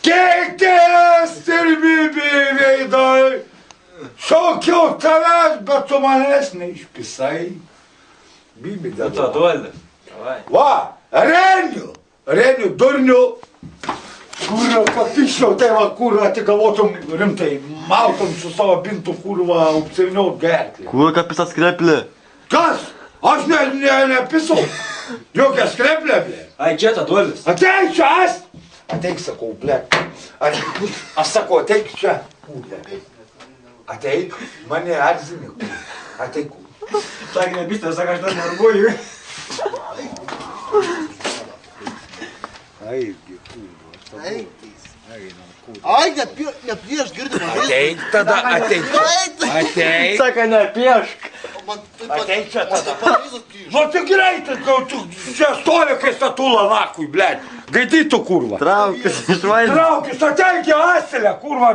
Keitės ir bibi veidai. Šaukiau tavęs, bet tu manęs neišpisai. Bibi Būtų duolis. Va, Reniu, durniu. Kurva, papiščiau, tai va, kurva, tik galvotum rimtai, mautum su savo bintu, kurva, apsirniau gerklį. Kur kapisa skreplė? Kas? Aš nepisau. Jokia skreplė, blė. Ai, čia ta duolis. Ateik čia, ateik, sakau, blė. Aš sakau, ateik čia. Ateik, mane erzini. Ateik. Sakė, nebistė, sakė, aš dar nervuoju. Aigi, kurva. Ai, ne prieš girdimą. Ateik tada, ateik čia. Ateik. Saka, nepiešk. Ateik čia tada. Nu tai greitai, tu čia stovi kai statula nakui, blėt. Gaidytų, kurva. Traukis iš vaizdo. Traukis, ateik į asilę, kurva.